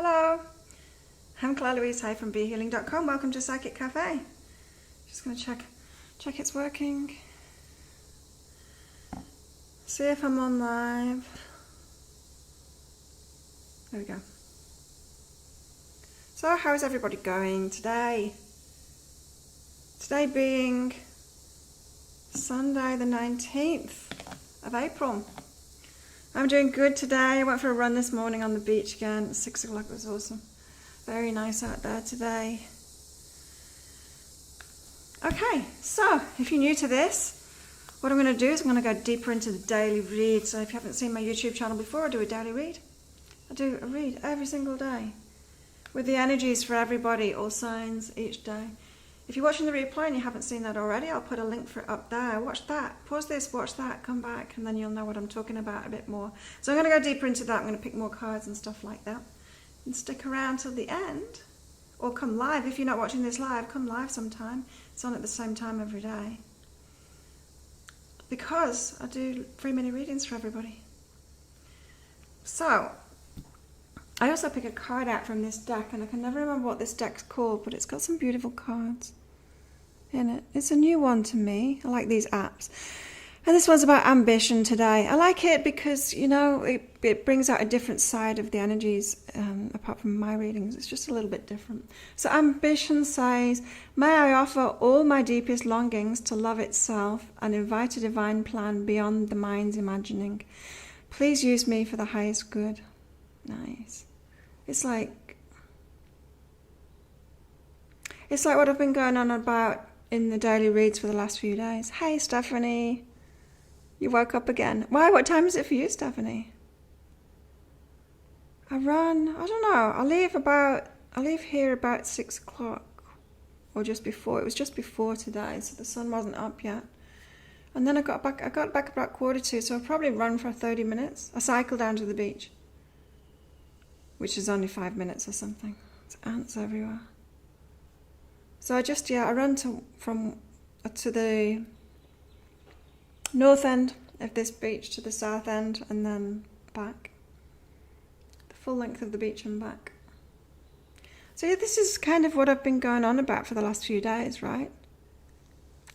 Hello, I'm Claire Louise Hay from BeHealing.com. Welcome to Psychic Cafe. Just going to check it's working. See if I'm on live. There we go. So how's everybody going today? Today being Sunday the 19th of April. I'm doing good today. I went for a run this morning on the beach again at 6 o'clock. It was awesome. Very nice out there today. Okay, so if you're new to this, what I'm going to do is I'm going to go deeper into the daily read. So if you haven't seen my YouTube channel before, I do a daily read. I do a read every single day with the energies for everybody, all signs each day. If you're watching the replay and you haven't seen that already, I'll put a link for it up there. Watch that, pause this, watch that, come back, and then you'll know what I'm talking about a bit more. So I'm going to go deeper into that. I'm going to pick more cards and stuff like that. And stick around till the end, or come live. If you're not watching this live, come live sometime. It's on at the same time every day. Because I do free mini readings for everybody. So, I also pick a card out from this deck, and I can never remember what this deck's called, but it's got some beautiful cards in it. It's a new one to me. I like these apps. And this one's about ambition today. I like it because, you know, it brings out a different side of the energies, apart from my readings. It's just a little bit different. So ambition says, may I offer all my deepest longings to love itself and invite a divine plan beyond the mind's imagining. Please use me for the highest good. Nice. It's like what I've been going on about in the daily reads for the last few days. Hey, Stephanie. You woke up again. Why? What time is it for you, Stephanie? I don't know. I leave here about 6 o'clock. Or just before. It was just before today, so the sun wasn't up yet. And then I got back about 1:45, so I'll probably run for 30 minutes. I cycle down to the beach, which is only 5 minutes or something. There's ants everywhere. So I run to the north end of this beach to the south end and then back. The full length of the beach and back. So yeah, this is kind of what I've been going on about for the last few days, right?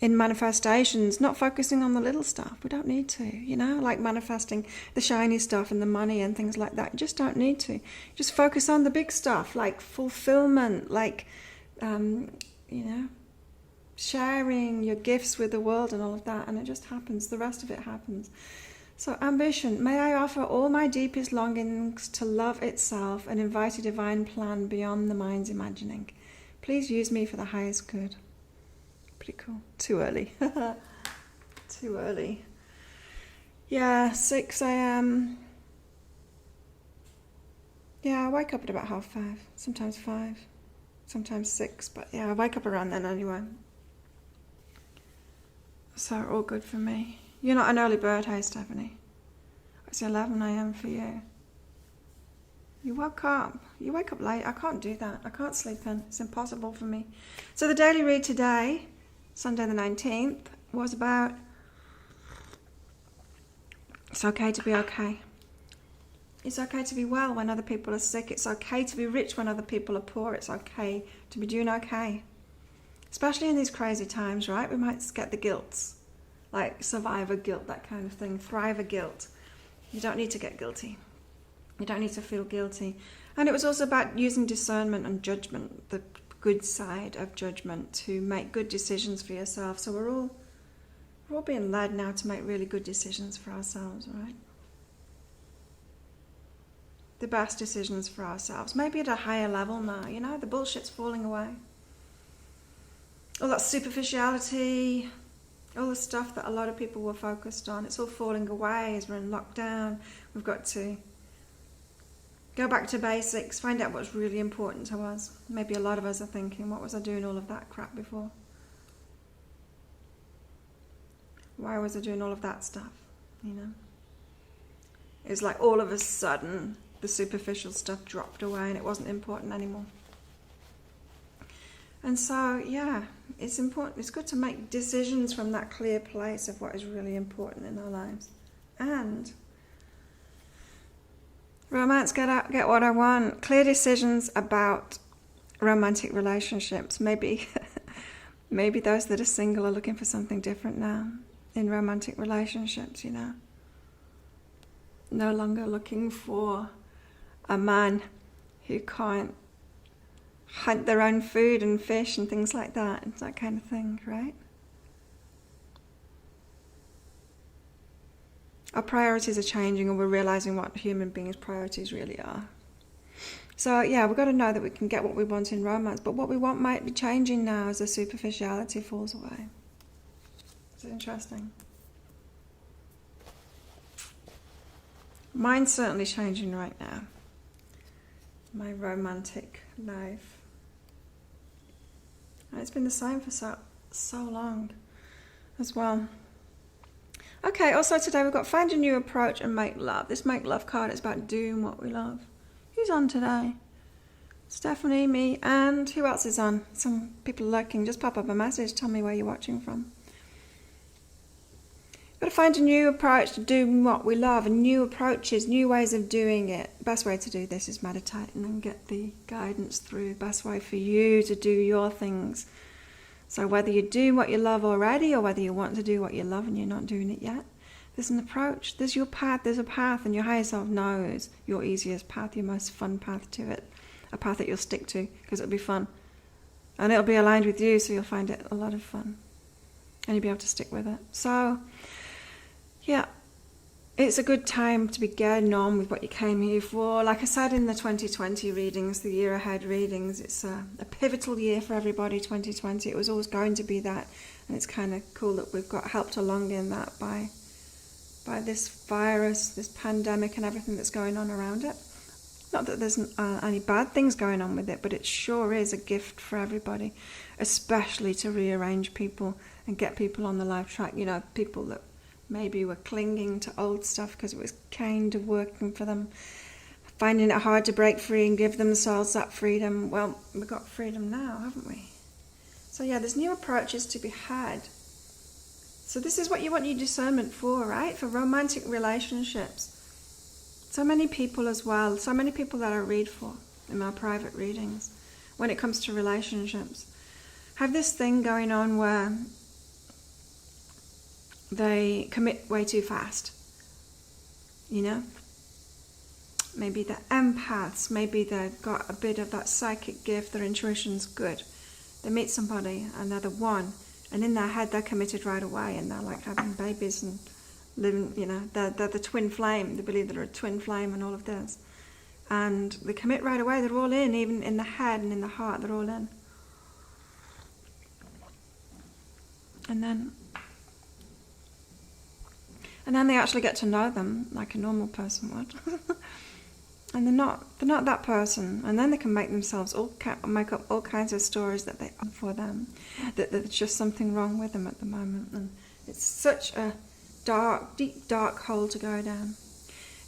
In manifestations, not focusing on the little stuff. We don't need to, you know, like manifesting the shiny stuff and the money and things like that. You just don't need to. Just focus on the big stuff, like fulfillment, like, you know, sharing your gifts with the world and all of that. And it just happens. The rest of it happens. So ambition. May I offer all my deepest longings to love itself and invite a divine plan beyond the mind's imagining. Please use me for the highest good. Pretty cool. Too early. Too early. Yeah, 6 a.m. Yeah, I wake up at about 5:30. Sometimes 5. Sometimes 6. But yeah, I wake up around then anyway. So all good for me. You're not an early bird, hey Stephanie? It's 11 a.m. for you. You woke up. You wake up late. I can't do that. I can't sleep in. It's impossible for me. So the daily read today, Sunday the 19th, was about it's okay to be okay. It's okay to be well when other people are sick. It's okay to be rich when other people are poor. It's okay to be doing okay. Especially in these crazy times, right? We might get the guilts, like survivor guilt, that kind of thing, thriver guilt. You don't need to get guilty. You don't need to feel guilty. And it was also about using discernment and judgment, the good side of judgment, to make good decisions for yourself. So we're all being led now to make really good decisions for ourselves, right? The best decisions for ourselves. Maybe at a higher level now, you know, the bullshit's falling away. All that superficiality, all the stuff that a lot of people were focused on, it's all falling away as we're in lockdown. We've got to go back to basics, find out what's really important to us. Maybe a lot of us are thinking, what was I doing all of that crap before? Why was I doing all of that stuff? You know? It was like all of a sudden the superficial stuff dropped away and it wasn't important anymore. And so, yeah, it's important. It's good to make decisions from that clear place of what is really important in our lives. And Romance, get what I want. Clear decisions about romantic relationships. Maybe maybe those that are single are looking for something different now in romantic relationships, you know. No longer looking for a man who can't hunt their own food and fish and things like that. It's that kind of thing, right? Our priorities are changing, and we're realizing what human beings' priorities really are. So yeah, we've got to know that we can get what we want in romance, but what we want might be changing now as the superficiality falls away. It's interesting. Mine's certainly changing right now. My romantic life. And it's been the same for so long as well. Okay, also today we've got find a new approach and make love. This make love card is about doing what we love. Who's on today? Stephanie, me, and who else is on? Some people lurking. Just pop up a message. Tell me where you're watching from. Got to find a new approach to doing what we love, and new approaches, new ways of doing it. Best way to do this is meditating and get the guidance through. Best way for you to do your things. So whether you do what you love already, or whether you want to do what you love and you're not doing it yet, there's an approach. There's your path. There's a path, and your higher self knows your easiest path, your most fun path to it. A path that you'll stick to because it'll be fun. And it'll be aligned with you, so you'll find it a lot of fun. And you'll be able to stick with it. So, yeah, it's a good time to be getting on with what you came here for. Like I said in the 2020 readings, the year ahead readings, it's a pivotal year for everybody, 2020. It was always going to be that. And it's kind of cool that we've got helped along in that by this virus, this pandemic and everything that's going on around it. Not that there's any bad things going on with it, but it sure is a gift for everybody, especially to rearrange people and get people on the life track. You know, people that maybe were clinging to old stuff because it was kind of working for them, finding it hard to break free and give themselves that freedom. Well, we've got freedom now, haven't we? So yeah, there's new approaches to be had. So this is what you want your discernment for, right? For romantic relationships. So many people as well, so many people that I read for in my private readings, when it comes to relationships, have this thing going on where they commit way too fast, you know? Maybe they're empaths, maybe they've got a bit of that psychic gift, their intuition's good. They meet somebody and they're the one, and in their head they're committed right away, and they're like having babies and living, you know, they're the twin flame. They believe they're a twin flame and all of this. And they commit right away, they're all in, even in the head and in the heart, they're all in. And then they actually get to know them like a normal person would. And they're not that person. And then they can make themselves make up all kinds of stories that they are for them, that there's just something wrong with them at the moment. And it's such a deep dark hole to go down.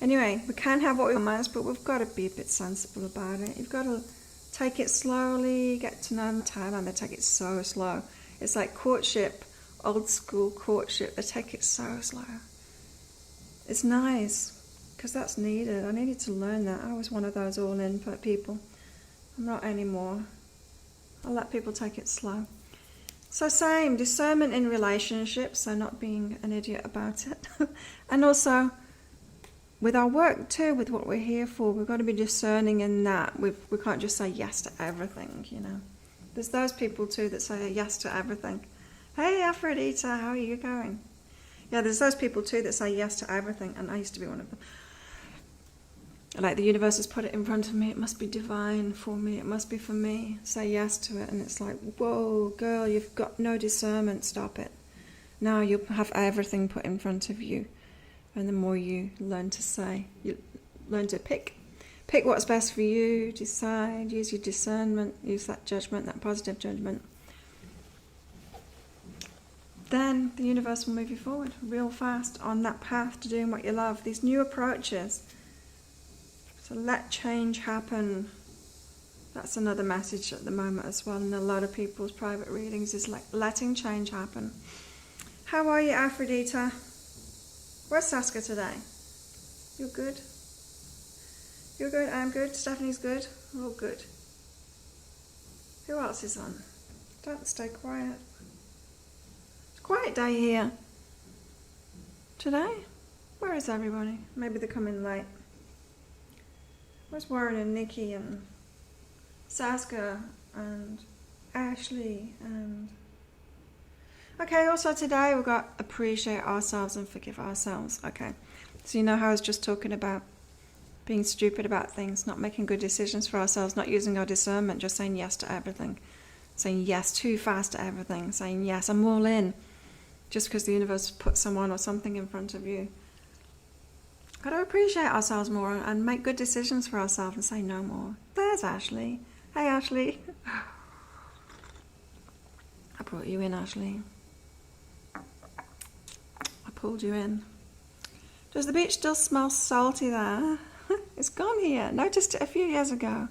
Anyway, we can have what we want, but we've got to be a bit sensible about it. You've got to take it slowly, get to know them. Thailand, they take it so slow. It's like courtship, old school courtship. They take it so slow. It's nice, because that's needed. I needed to learn that. I was one of those all-in people. I'm not anymore. I let people take it slow. So same, discernment in relationships, so not being an idiot about it. And also, with our work too, with what we're here for, we've got to be discerning in that. We can't just say yes to everything, you know. There's those people too that say yes to everything. Hey Aphrodite, how are you going? Yeah, there's those people too that say yes to everything, and I used to be one of them. Like the universe has put it in front of me, it must be divine for me, it must be for me. Say yes to it, and it's like, whoa, girl, you've got no discernment, stop it. Now you'll have everything put in front of you. And the more you learn to say, you learn to pick what's best for you, decide, use your discernment, use that judgment, that positive judgment. Then the universe will move you forward real fast on that path to doing what you love. These new approaches. So let change happen. That's another message at the moment as well in a lot of people's private readings, is like letting change happen. How are you, Aphrodite? Where's Saska today? You're good? You're good, I'm good, Stephanie's good, we're all good. Who else is on? Don't stay quiet. It's a quiet day here. Today? Where is everybody? Maybe they're coming late. Where's Warren and Nikki and Saska and Ashley and... Okay, also today we've got appreciate ourselves and forgive ourselves. Okay, so you know how I was just talking about being stupid about things, not making good decisions for ourselves, not using our discernment, just saying yes to everything. Saying yes too fast to everything. Saying yes, I'm all in. Just because the universe put someone or something in front of you. Got to appreciate ourselves more and make good decisions for ourselves and say no more. There's Ashley. Hey Ashley. I brought you in, Ashley. I pulled you in. Does the beach still smell salty there? It's gone here. Noticed it a few years ago.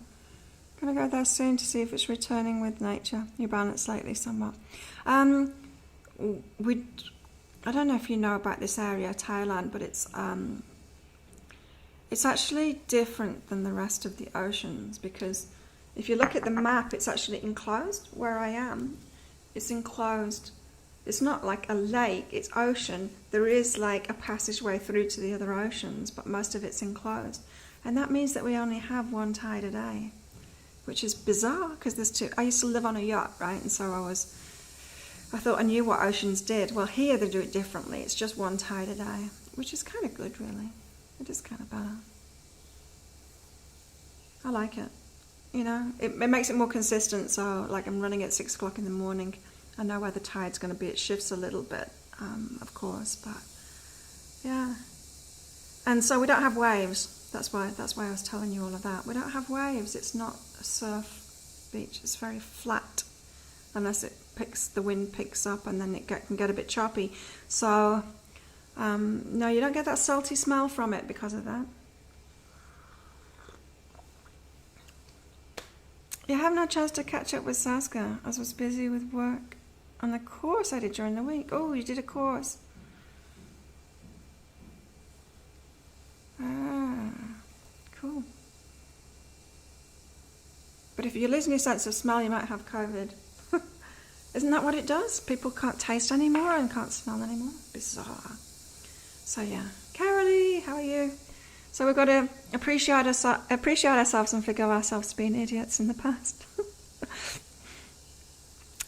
Gonna go there soon to see if it's returning with nature. You balance lately somewhat. I don't know if you know about this area, Thailand, but it's actually different than the rest of the oceans, because if you look at the map, it's actually enclosed. Where I am, it's enclosed. It's not like a lake, it's ocean. There is like a passageway through to the other oceans, but most of it's enclosed. And that means that we only have one tide a day, which is bizarre because there's two. I used to live on a yacht, right? And so I thought I knew what oceans did. Well, here they do it differently. It's just one tide a day, which is kind of good, really. It is kind of better. I like it. You know, it makes it more consistent. So, like, I'm running at 6 o'clock in the morning. I know where the tide's going to be. It shifts a little bit, of course, but yeah. And so we don't have waves. That's why I was telling you all of that. We don't have waves. It's not a surf beach. It's very flat, unless the wind picks up, and then it can get a bit choppy. So no, you don't get that salty smell from it because of that. You haven't had a chance to catch up with Saska, as I was busy with work. On the course I did during the week. Oh, you did a course. Ah, cool. But if you're losing your sense of smell, you might have COVID. Isn't that what it does? People can't taste anymore and can't smell anymore. Bizarre. So yeah. Carolee, how are you? So we've got to appreciate ourselves and forgive ourselves for being idiots in the past.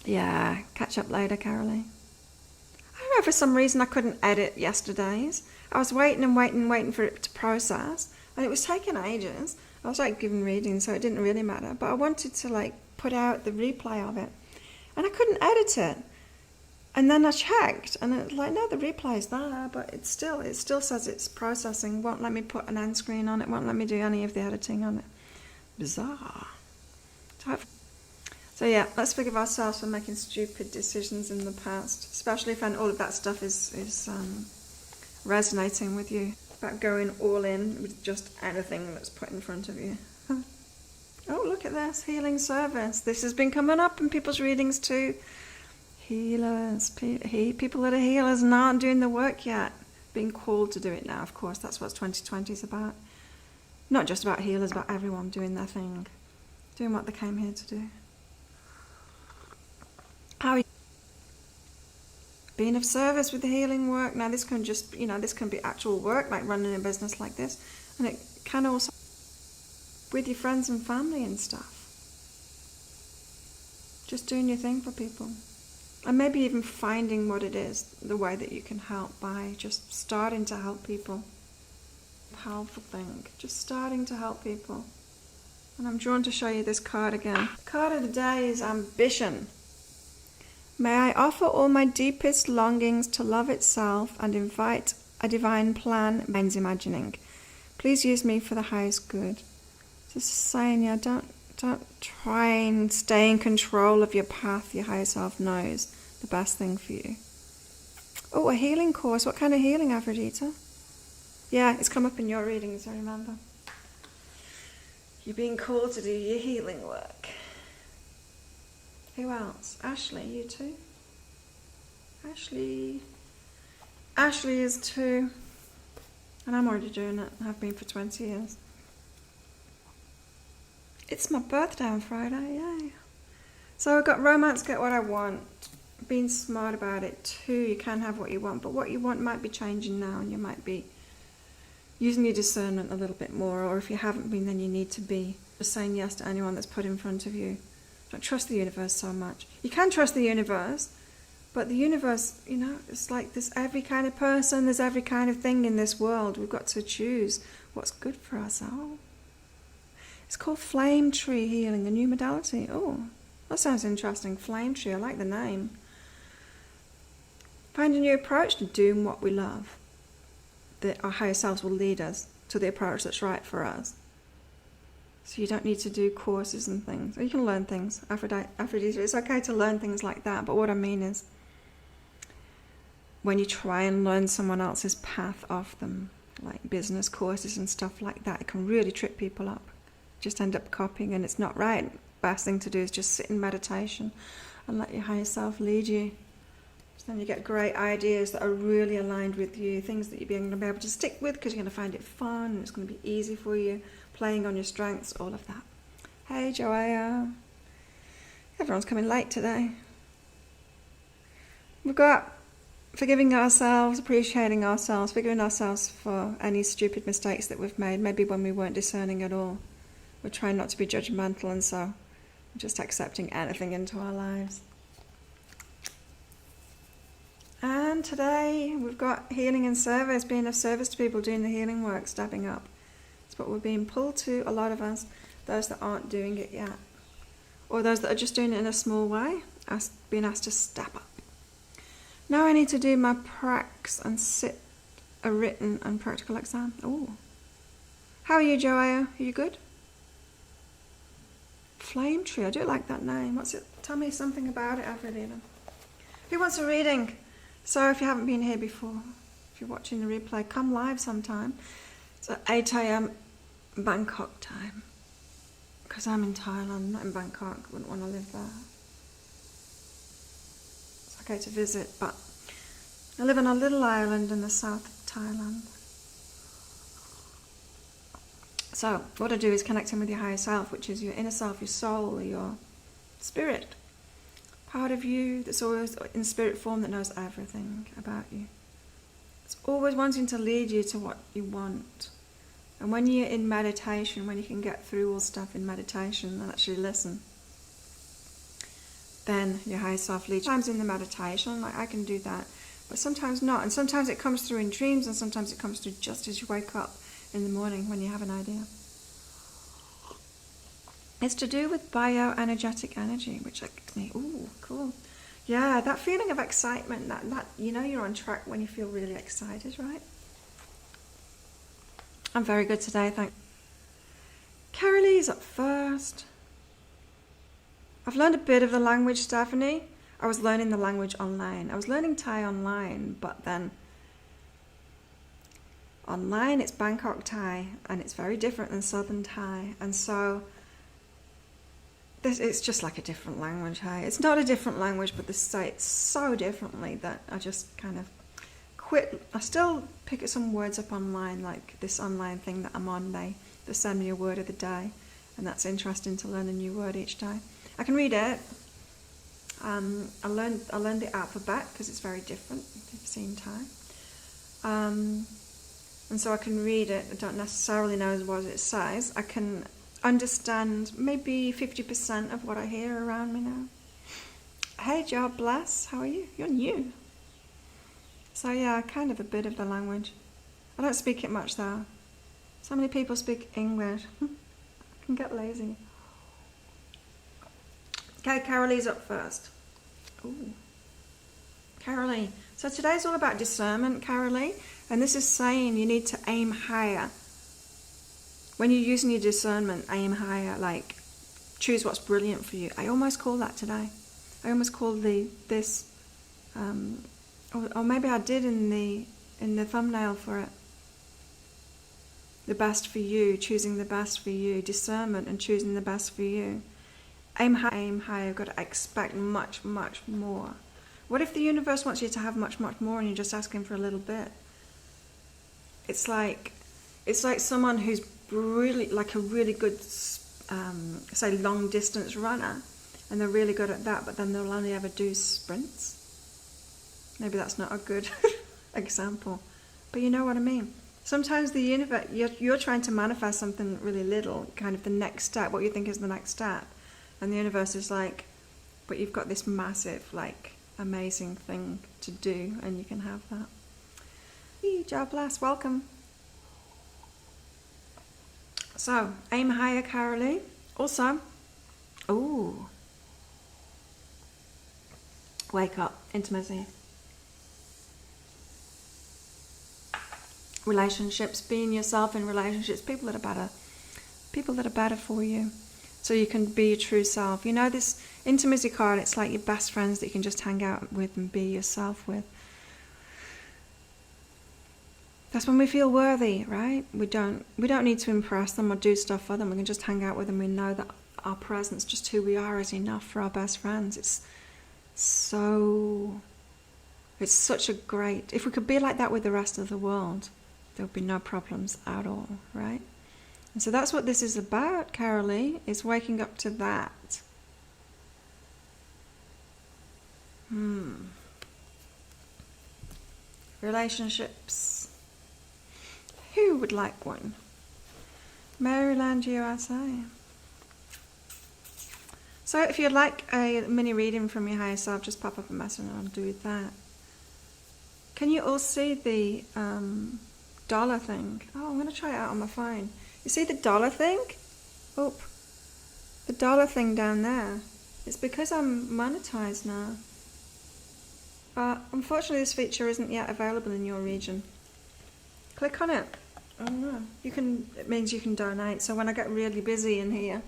Yeah, catch up later, Carolee. I don't know, for some reason I couldn't edit yesterday's. I was waiting for it to process, and it was taking ages. I was like giving readings, so it didn't really matter. But I wanted to like put out the replay of it, and I couldn't edit it. And then I checked, and it was like, no, the replay's there, but it still says it's processing. Won't let me put an end screen on it. Won't let me do any of the editing on it. Bizarre. So yeah, let's forgive ourselves for making stupid decisions in the past, especially if all of that stuff is resonating with you. About going all in with just anything that's put in front of you. Oh, look at this, healing service. This has been coming up in people's readings too. Healers, people that are healers and aren't doing the work yet. Being called to do it now, of course. That's what 2020 is about. Not just about healers, but everyone doing their thing. Doing what they came here to do. How are you? Being of service with the healing work. Now this can just, this can be actual work, like running a business like this. And it can also with your friends and family and stuff. Just doing your thing for people. And maybe even finding what it is, the way that you can help by just starting to help people. Powerful thing. Just starting to help people. And I'm drawn to show you this card again. The card of the day is ambition. May I offer all my deepest longings to love itself and invite a divine plan mind's imagining. Please use me for the highest good. Just saying, yeah, don't try and stay in control of your path. Your higher self knows the best thing for you. Oh, a healing course. What kind of healing, Aphrodite? Yeah, it's come up in your readings, I remember. You're being called to do your healing work. Who else? Ashley, you too? Ashley is too. And I'm already doing it. I've been for 20 years. It's my birthday on Friday, yay. So I've got romance, get what I want. Being smart about it too. You can have what you want, but what you want might be changing now, and you might be using your discernment a little bit more, or if you haven't been, then you need to be. Just saying yes to anyone that's put in front of you. Don't trust the universe so much. You can trust the universe, but the universe, you know, it's like there's every kind of person, there's every kind of thing in this world. We've got to choose what's good for ourselves. It's called flame tree healing, a new modality. Oh, that sounds interesting. Flame tree, I like the name. Find a new approach to doing what we love. That our higher selves will lead us to the approach that's right for us. So you don't need to do courses and things. Or you can learn things. Aphrodite, it's okay to learn things like that. But what I mean is, when you try and learn someone else's path off them, like business courses and stuff like that, it can really trip people up. Just end up copying, and it's not right. Best thing to do is just sit in meditation and let your higher self lead you. Then you get great ideas that are really aligned with you, things that you're going to be able to stick with because you're going to find it fun, and it's going to be easy for you, playing on your strengths, all of that. Hey, Joanna. Everyone's coming late today. We've got forgiving ourselves, appreciating ourselves, forgiving ourselves for any stupid mistakes that we've made, maybe when we weren't discerning at all. We're trying not to be judgmental, and so we're just accepting anything into our lives. And today we've got healing and service, being of service to people, doing the healing work, stepping up. It's what we're being pulled to, a lot of us, those that aren't doing it yet. Or those that are just doing it in a small way, being asked to step up. Now I need to do my pracs and sit a written and practical exam. Oh, how are you, Joanna? Are you good? Flame tree, I do like that name. What's it? Tell me something about it, Aphrodite. Who wants a reading? So if you haven't been here before, if you're watching the replay, come live sometime. It's at 8 a.m. Bangkok time. Because I'm in Thailand, not in Bangkok. Wouldn't want to live there. It's okay to visit, but I live on a little island in the south of Thailand. So what I do is connect in with your higher self, which is your inner self, your soul, your spirit. Part of you that's always in spirit form that knows everything about you. It's always wanting to lead you to what you want. And when you're in meditation, when you can get through all stuff in meditation and actually listen, then your higher self leads. Sometimes in the meditation, like I can do that, but sometimes not. And sometimes it comes through in dreams, and sometimes it comes through just as you wake up in the morning when you have an idea. It's to do with bioenergetic energy, which like me. Ooh, cool. Yeah, that feeling of excitement, that you know you're on track when you feel really excited, right? I'm very good today, thanks. Carolee's up first. I've learned a bit of the language, Stephanie. I was learning the language online. I was learning Thai online, but then online it's Bangkok Thai, and it's very different than Southern Thai, and so it's just like a different language, hey? It's not a different language, but they say it so differently that I just kind of quit. I still pick some words up online, like this online thing that I'm on. They send me a word of the day, and that's interesting to learn a new word each day. I can read it. I learned the alphabet because it's very different if you've seen Thai. And so I can read it. I don't necessarily know what it says. I can understand maybe 50% of what I hear around me now. Hey, Job Bless, how are you? You're new. So yeah, kind of a bit of the language. I don't speak it much though. So many people speak English. I can get lazy. Okay, Carolee's up first. Ooh. Carolee. So today's all about discernment, Carolee. And this is saying you need to aim higher. When you're using your discernment, aim higher, like choose what's brilliant for you. I almost call that today. I almost called this, or maybe I did in the thumbnail for it. The best for you, choosing the best for you, discernment and choosing the best for you. Aim higher. You've got to expect much, much more. What if the universe wants you to have much, much more and you're just asking for a little bit? It's like someone who's really, like a really good say, long distance runner, and they're really good at that, but then they'll only ever do sprints. Maybe that's not a good example, but you know what I mean. Sometimes the universe, you're trying to manifest something really little, kind of the next step, what you think is the next step, and the universe is like, but you've got this massive, like, amazing thing to do, and you can have that. Hey, job bless, welcome. So, aim higher, Carolee. Also, ooh, wake up, intimacy. Relationships, being yourself in relationships, people that are better for you, so you can be your true self. You know, this intimacy card, it's like your best friends that you can just hang out with and be yourself with. That's when we feel worthy, right? We don't need to impress them or do stuff for them. We can just hang out with them. We know that our presence, just who we are, is enough for our best friends. It's such a great, if we could be like that with the rest of the world, there would be no problems at all, right? And so that's what this is about, Carolee, is waking up to that. Relationships. Who would like one? Maryland, USA. So if you'd like a mini reading from your higher self, just pop up a message and I'll do that. Can you all see the dollar thing? Oh, I'm going to try it out on my phone. You see the dollar thing? Oh, the dollar thing down there. It's because I'm monetized now. But unfortunately this feature isn't yet available in your region. Click on it. Oh no. It means you can donate. So when I get really busy in here,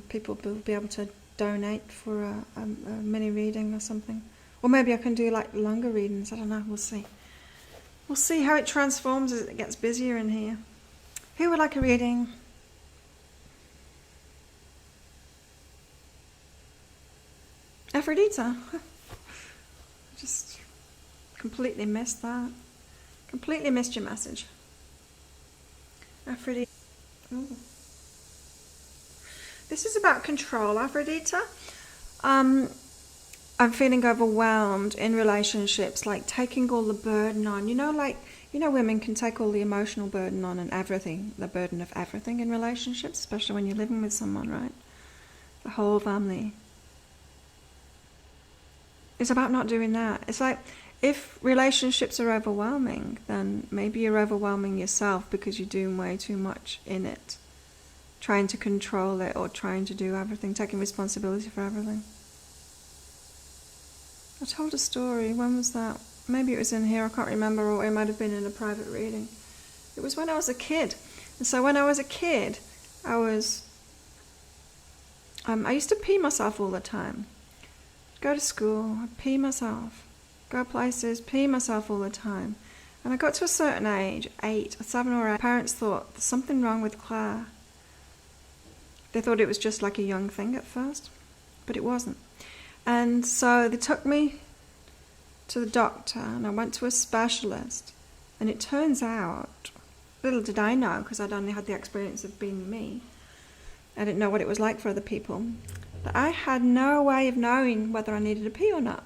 people will be able to donate for a mini reading or something. Or maybe I can do like longer readings. I don't know. We'll see. We'll see how it transforms as it gets busier in here. Who would like a reading? Aphrodite. Just completely missed that. Completely missed your message. Aphrodite. Ooh. This is about control, Aphrodite. I'm feeling overwhelmed in relationships, like taking all the burden on. You know, women can take all the emotional burden on and everything, the burden of everything in relationships, especially when you're living with someone, right? The whole family. It's about not doing that. It's like, if relationships are overwhelming, then maybe you're overwhelming yourself because you're doing way too much in it. Trying to control it or trying to do everything, taking responsibility for everything. I told a story, when was that? Maybe it was in here, I can't remember, or it might have been in a private reading. It was when I was a kid. And so when I was a kid, I used to pee myself all the time. Go to school, I'd pee myself. Go places, pee myself all the time. And I got to a certain age, 7 or 8, parents thought there's something wrong with Claire. They thought it was just like a young thing at first, but it wasn't. And so they took me to the doctor and I went to a specialist. And it turns out, little did I know, because I'd only had the experience of being me, I didn't know what it was like for other people, that I had no way of knowing whether I needed a pee or not.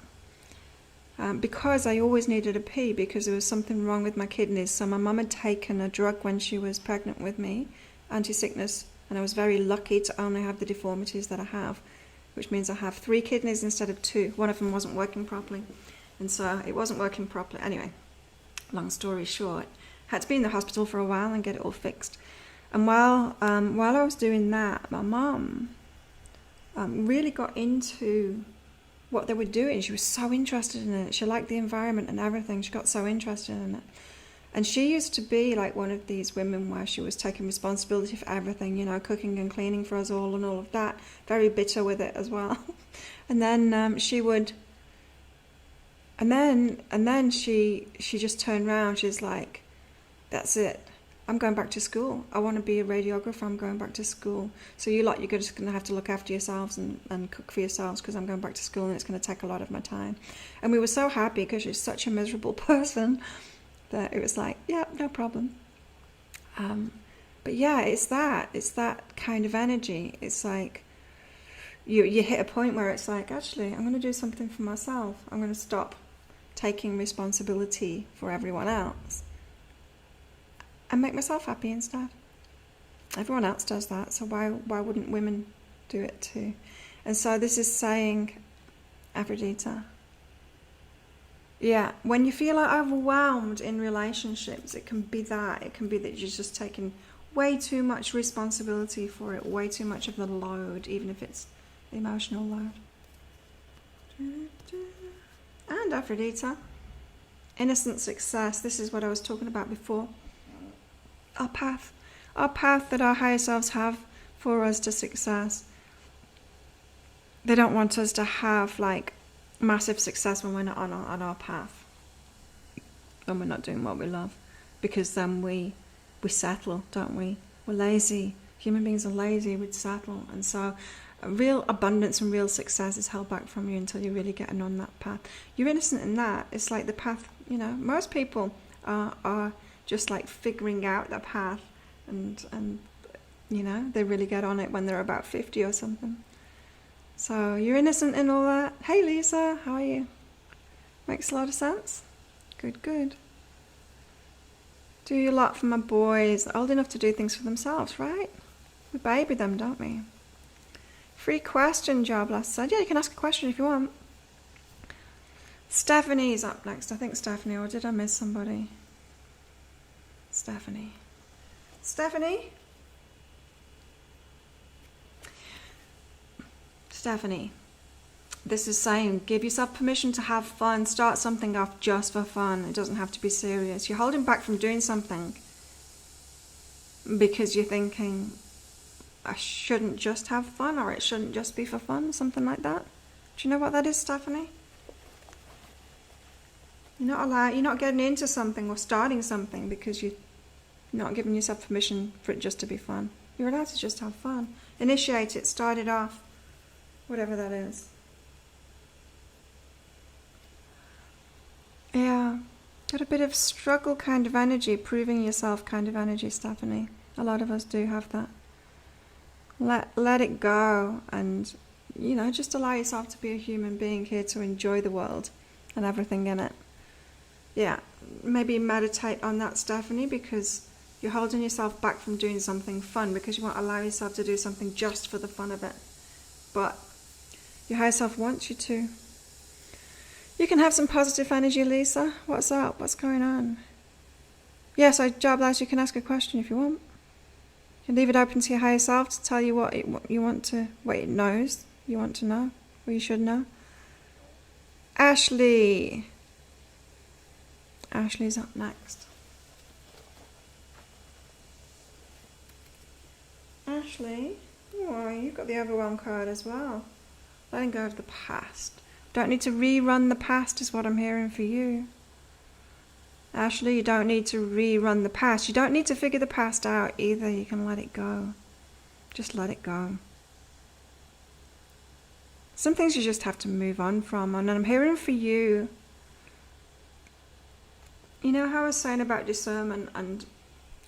Because I always needed a pee because there was something wrong with my kidneys. So my mum had taken a drug when she was pregnant with me, anti-sickness, and I was very lucky to only have the deformities that I have, which means I have 3 kidneys instead of 2. One of them wasn't working properly, and so it wasn't working properly. Anyway, long story short, had to be in the hospital for a while and get it all fixed. And while I was doing that, my mum really got into what they were doing. She was so interested in it. She liked the environment and everything. She got so interested in it. And she used to be like one of these women where she was taking responsibility for everything, you know, cooking and cleaning for us all and all of that. Very bitter with it as well. And then she just turned around. She's like, that's it. I'm going back to school. I want to be a radiographer. I'm going back to school. So you're just going to have to look after yourselves and cook for yourselves because I'm going back to school and it's going to take a lot of my time. And we were so happy because she's such a miserable person that it was like, yeah, no problem. But yeah, it's that kind of energy. It's like you hit a point where it's like, actually, I'm going to do something for myself. I'm going to stop taking responsibility for everyone else and make myself happy instead. Everyone else does that, so why wouldn't women do it too? And so this is saying, Aphrodite, yeah, when you feel like overwhelmed in relationships, it can be that. It can be that you're just taking way too much responsibility for it, way too much of the load, even if it's the emotional load. And Aphrodite, innocent success. This is what I was talking about before. Our path that our higher selves have for us to success. They don't want us to have like massive success when we're not on our path, when we're not doing what we love, because then we settle, don't we? We're lazy. Human beings are lazy. We'd settle, and so real abundance and real success is held back from you until you're really getting on that path. You're innocent in that. It's like the path. You know, most people are just like figuring out the path, and you know, they really get on it when they're about 50 or something. So you're innocent in all that. Hey Lisa, how are you? Makes a lot of sense. Good. Do a lot for my boys. They're old enough to do things for themselves, right? We baby them, don't we? Free question, Job last said. Yeah, you can ask a question if you want. Stephanie's up next. I think Stephanie, or did I miss somebody? Stephanie. Stephanie, this is saying, give yourself permission to have fun. Start something off just for fun. It doesn't have to be serious. You're holding back from doing something because you're thinking, I shouldn't just have fun, or it shouldn't just be for fun, something like that. Do you know what that is, Stephanie? You're not getting into something or starting something because you're not giving yourself permission for it just to be fun. You're allowed to just have fun. Initiate it, start it off. Whatever that is. Yeah. Got a bit of struggle kind of energy, proving yourself kind of energy, Stephanie. A lot of us do have that. Let it go, and, you know, just allow yourself to be a human being here to enjoy the world and everything in it. Yeah. Maybe meditate on that, Stephanie, because you're holding yourself back from doing something fun because you won't allow yourself to do something just for the fun of it. But your higher self wants you to. You can have some positive energy, Lisa. What's up? What's going on? Yes, Job lads, you can ask a question if you want. You can leave it open to your higher self to tell you what you want to, what it knows you want to know, or you should know. Ashley's up next. Ashley, oh, you've got the overwhelm card as well. Letting go of the past. Don't need to rerun the past is what I'm hearing for you. Ashley, you don't need to rerun the past. You don't need to figure the past out either. You can let it go. Just let it go. Some things you just have to move on from. And I'm hearing for you, you know how I was saying about discernment and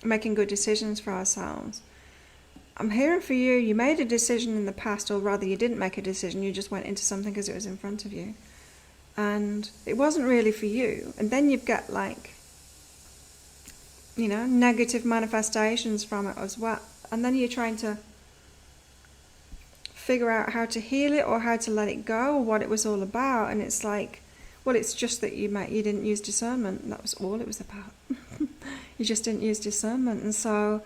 making good decisions for ourselves? I'm hearing for you, you made a decision in the past, or rather you didn't make a decision, you just went into something because it was in front of you. And it wasn't really for you. And then you've got like, you know, negative manifestations from it as well. And then you're trying to figure out how to heal it or how to let it go or what it was all about. And it's like, well, it's just that you didn't use discernment. And that was all it was about. You just didn't use discernment. And so,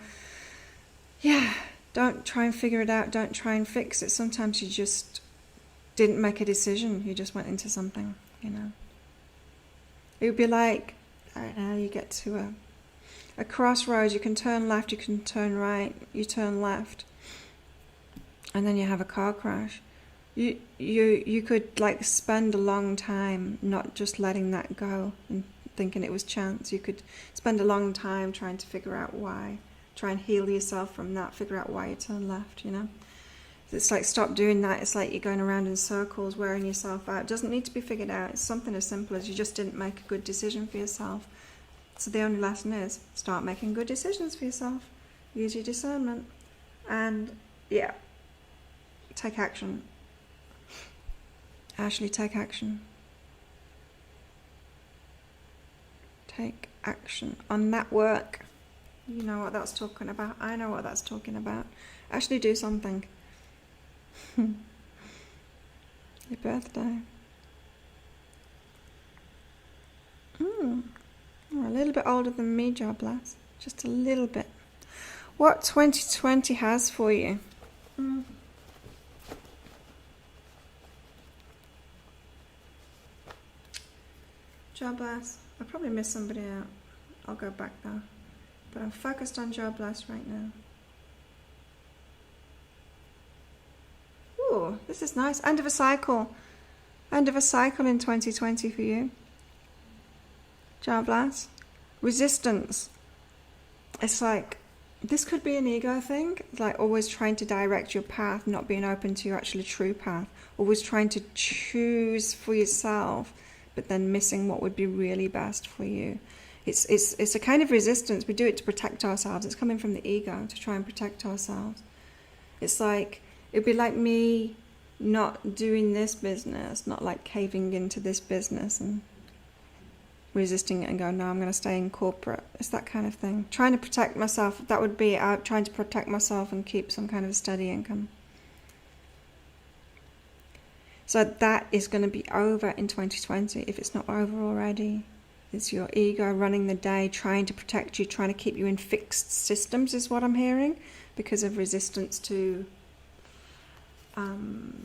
yeah. Don't try and figure it out. Don't try and fix it. Sometimes you just didn't make a decision. You just went into something, you know. It would be like, I don't know, you get to a crossroads. You can turn left, you can turn right. You turn left. And then you have a car crash. You could like spend a long time not just letting that go and thinking it was chance. You could spend a long time trying to figure out why. Try and heal yourself from that, figure out why you turn left, you know. It's like, stop doing that. It's like you're going around in circles, wearing yourself out. It doesn't need to be figured out. It's something as simple as you just didn't make a good decision for yourself. So the only lesson is, start making good decisions for yourself. Use your discernment. And yeah, take action. Ashley, take action. Take action on that work. You know what that's talking about. I know what that's talking about. Actually do something. Your birthday. You're a little bit older than me, Job Lass. Just a little bit. What 2020 has for you? Job Lass. I probably missed somebody out. I'll go back though. But I'm focused on Job Lass right now. Ooh, this is nice. End of a cycle. End of a cycle in 2020 for you. Job Lass. Resistance. It's like, this could be an ego thing. Like always trying to direct your path, not being open to your actually true path. Always trying to choose for yourself, but then missing what would be really best for you. It's a kind of resistance. We do it to protect ourselves. It's coming from the ego to try and protect ourselves. It's like, it'd be like me not doing this business, not like caving into this business and resisting it and going, no, I'm going to stay in corporate. It's that kind of thing. Trying to protect myself. That would be out trying to protect myself and keep some kind of steady income. So that is going to be over in 2020 if it's not over already. It's your ego running the day, trying to protect you, trying to keep you in fixed systems is what I'm hearing, because of resistance to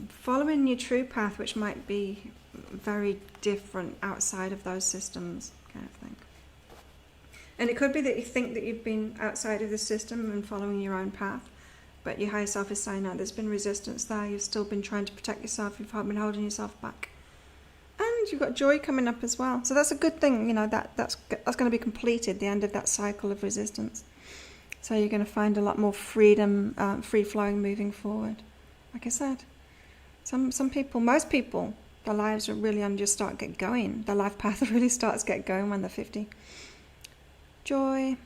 following your true path, which might be very different outside of those systems, kind of thing. And it could be that you think that you've been outside of the system and following your own path, but your higher self is saying, no, there's been resistance there, you've still been trying to protect yourself, you've been holding yourself back. And you've got joy coming up as well. So that's a good thing, you know, that's going to be completed, the end of that cycle of resistance. So you're going to find a lot more freedom, free-flowing moving forward. Like I said, some people, most people, their lives are really on just start get going. Their life path really starts get going when they're 50. Joy,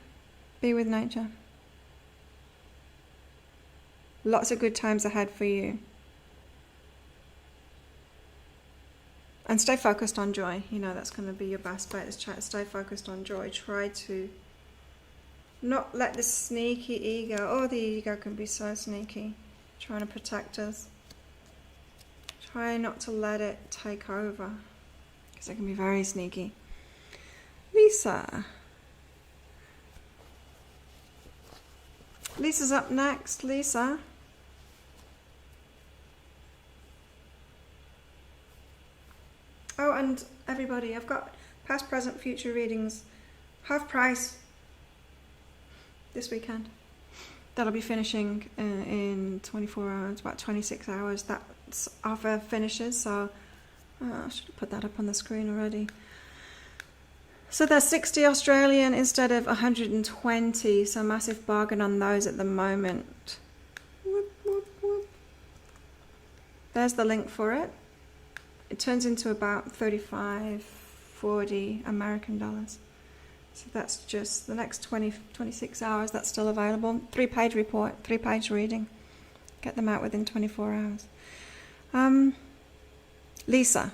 be with nature. Lots of good times ahead for you. And stay focused on joy. You know, that's going to be your best bet, is stay focused on joy. Try to not let the sneaky ego, the ego can be so sneaky, trying to protect us. Try not to let it take over, because it can be very sneaky. Lisa. Lisa's up next. Lisa. Oh, and everybody, I've got past, present, future readings, half price this weekend. That'll be finishing in 24 hours, about 26 hours. That's offer finishes, so I should have put that up on the screen already. So they're 60 Australian instead of 120, so massive bargain on those at the moment. Whoop, whoop, whoop. There's the link for it. It turns into about 35, 40 American dollars. So that's just the next 26 hours, that's still available. 3-page report, 3-page reading. Get them out within 24 hours. Lisa,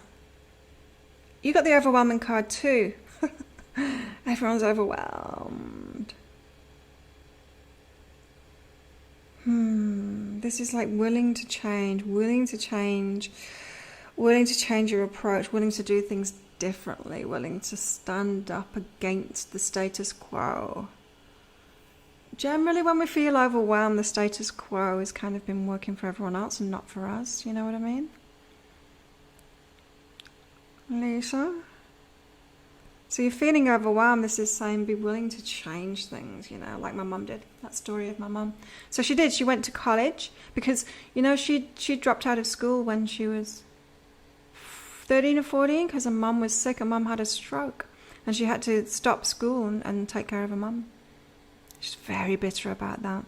you got the overwhelming card too. Everyone's overwhelmed. This is like willing to change your approach, willing to do things differently, willing to stand up against the status quo. Generally, when we feel overwhelmed, the status quo has kind of been working for everyone else and not for us. You know what I mean? Lisa? So you're feeling overwhelmed. This is saying be willing to change things, you know, like my mum did. That story of my mum. So she did. She went to college because, you know, she dropped out of school when she was 13 or 14 because her mum was sick. Her mum had a stroke and she had to stop school and take care of her mum. She's very bitter about that.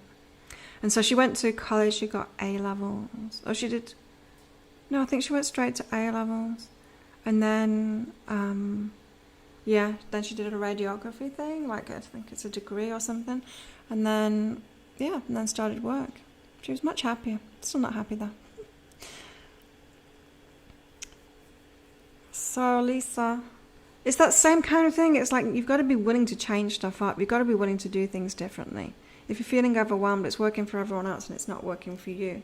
And so she went to college. She got A-levels. Or she did... No, I think she went straight to A-levels. And then... then she did a radiography thing, like I think it's a degree or something. And then yeah, and then started work. She was much happier. Still not happy though. So Lisa, it's that same kind of thing. It's like you've got to be willing to change stuff up. You've got to be willing to do things differently. If you're feeling overwhelmed, it's working for everyone else and it's not working for you.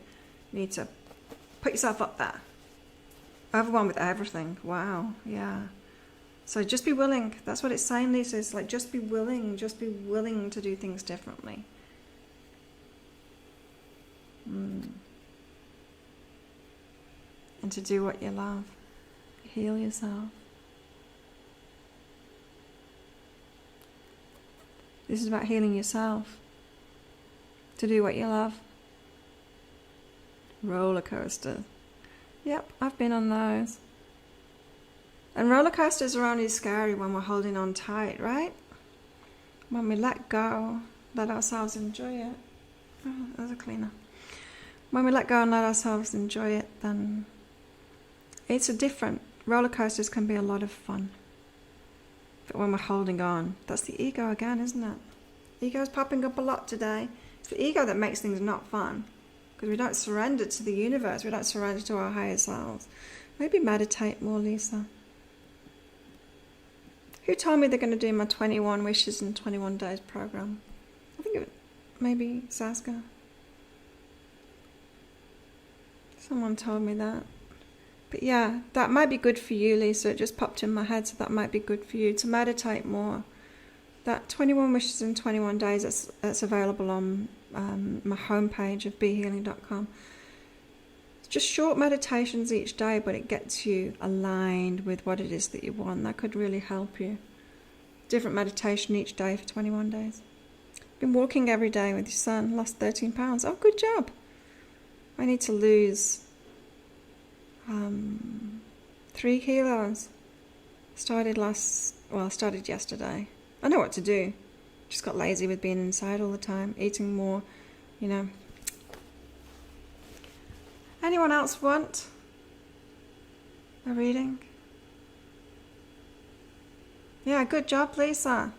You need to put yourself up there. Overwhelmed with everything. Wow, yeah. So just be willing. That's what it's saying, Lisa. It's like just be willing to do things differently. And to do what you love. Heal yourself. This is about healing yourself. To do what you love. Roller coaster. Yep, I've been on those. And roller coasters are only scary when we're holding on tight, right? When we let go, let ourselves enjoy it. Oh, there's a cleaner. When we let go and let ourselves enjoy it, then it's a different. Roller coasters can be a lot of fun. But when we're holding on, that's the ego again, isn't it? Ego's popping up a lot today. It's the ego that makes things not fun. Because we don't surrender to the universe. We don't surrender to our higher selves. Maybe meditate more, Lisa. Who told me they're going to do my 21 wishes in 21 days program? I think maybe Saska. Someone told me that. But yeah, that might be good for you, Lisa. It just popped in my head, so that might be good for you to meditate more. That 21 wishes in 21 days, that's available on my homepage of behealing.com. It's just short meditations each day, but it gets you aligned with what it is that you want. That could really help you. Different meditation each day for 21 days. Been walking every day with your son, lost 13 pounds. Oh, good job. I need to lose 3 kilos. Started yesterday. I know what to do. Just got lazy with being inside all the time, eating more, you know. Anyone else want a reading? Yeah, good job, Lisa.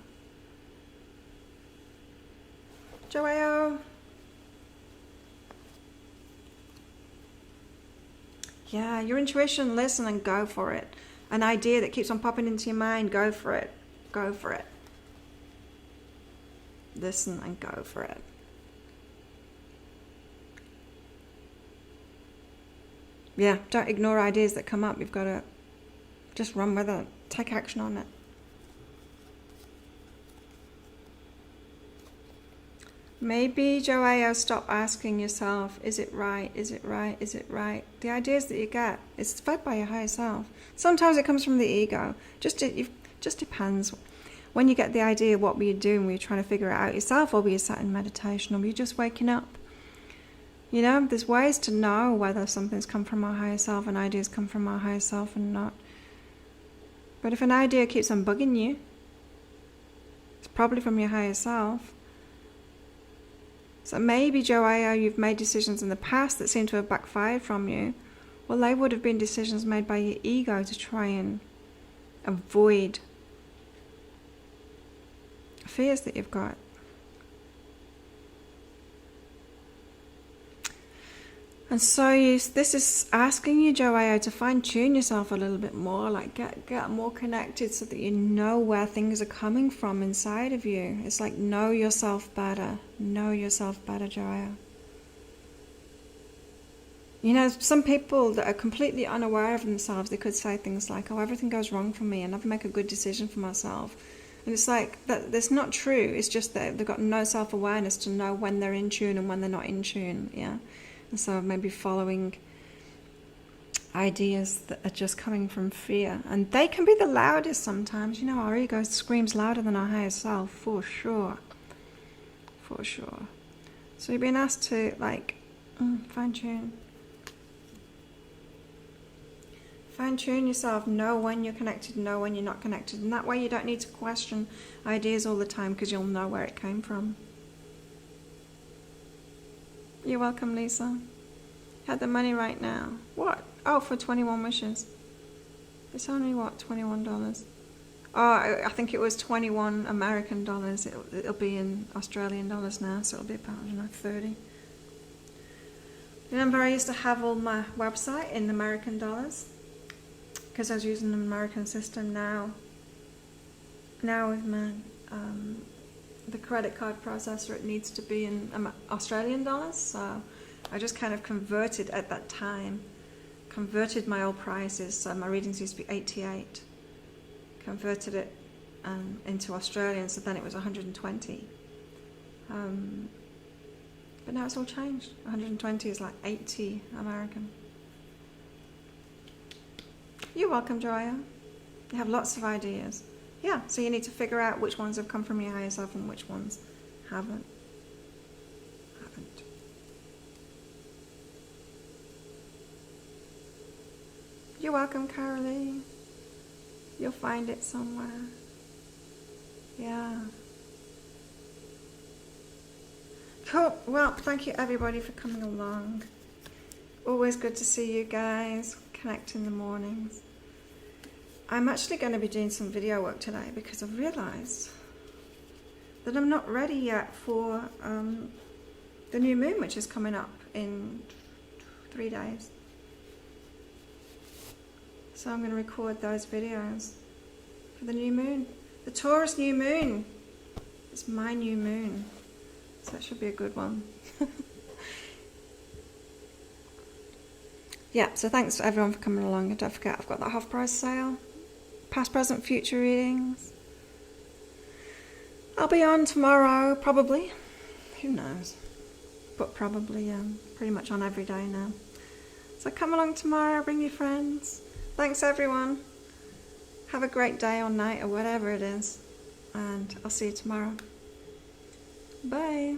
Joao. Yeah, your intuition, listen and go for it. An idea that keeps on popping into your mind, go for it. Go for it. Listen and go for it. Yeah, don't ignore ideas that come up. You've got to just run with it. Take action on it. Maybe, Joao, stop asking yourself, is it right, is it right, is it right? The ideas that you get, it's fed by your higher self. Sometimes it comes from the ego. It just depends. When you get the idea, what were you doing? Were you trying to figure it out yourself, or were you sat in meditation, or were you just waking up? You know, there's ways to know whether something's come from our higher self and ideas come from our higher self and not. But if an idea keeps on bugging you, it's probably from your higher self. So maybe, Joao, you've made decisions in the past that seem to have backfired from you. Well, they would have been decisions made by your ego to try and avoid fears that you've got. And so this is asking you, Joao, to fine-tune yourself a little bit more, like get more connected so that you know where things are coming from inside of you. It's like know yourself better. Know yourself better, Joao. You know, some people that are completely unaware of themselves, they could say things like, oh, everything goes wrong for me, I never make a good decision for myself. And it's like, that's not true. It's just that they've got no self-awareness to know when they're in tune and when they're not in tune, yeah? And so maybe following ideas that are just coming from fear. And they can be the loudest sometimes. You know, our ego screams louder than our higher self, for sure. For sure. So you're being asked to, like, fine-tune. Fine-tune yourself. Know when you're connected, know when you're not connected. And that way you don't need to question ideas all the time because you'll know where it came from. You're welcome, Lisa. Had the money right now. What? Oh, for 21 wishes. It's only, what, $21? Oh, I think it was 21 American dollars. It'll be in Australian dollars now, so it'll be about, I don't know, 30. Remember, I used to have all my website in American dollars because I was using an American system. Now with my the credit card processor, it needs to be in Australian dollars. So I just kind of converted at that time, converted my old prices. So my readings used to be 88. Converted it into Australian, so then it was 120. But now it's all changed. 120 is like 80 American. You're welcome, Joya. You have lots of ideas. Yeah, so you need to figure out which ones have come from your higher self and which ones haven't. You're welcome, Carolee. You'll find it somewhere. Yeah. Cool. Well, thank you everybody for coming along. Always good to see you guys. Connect in the mornings. I'm actually going to be doing some video work today because I've realised that I'm not ready yet for the new moon, which is coming up in 3 days. So I'm going to record those videos for the new moon. The Taurus new moon. It's my new moon. So that should be a good one. Yeah, so thanks to everyone for coming along. And don't forget, I've got that half price sale. Past, present, future readings. I'll be on tomorrow, probably. Who knows? But probably pretty much on every day now. So come along tomorrow, bring your friends. Thanks everyone. Have a great day or night or whatever it is. And I'll see you tomorrow. Bye.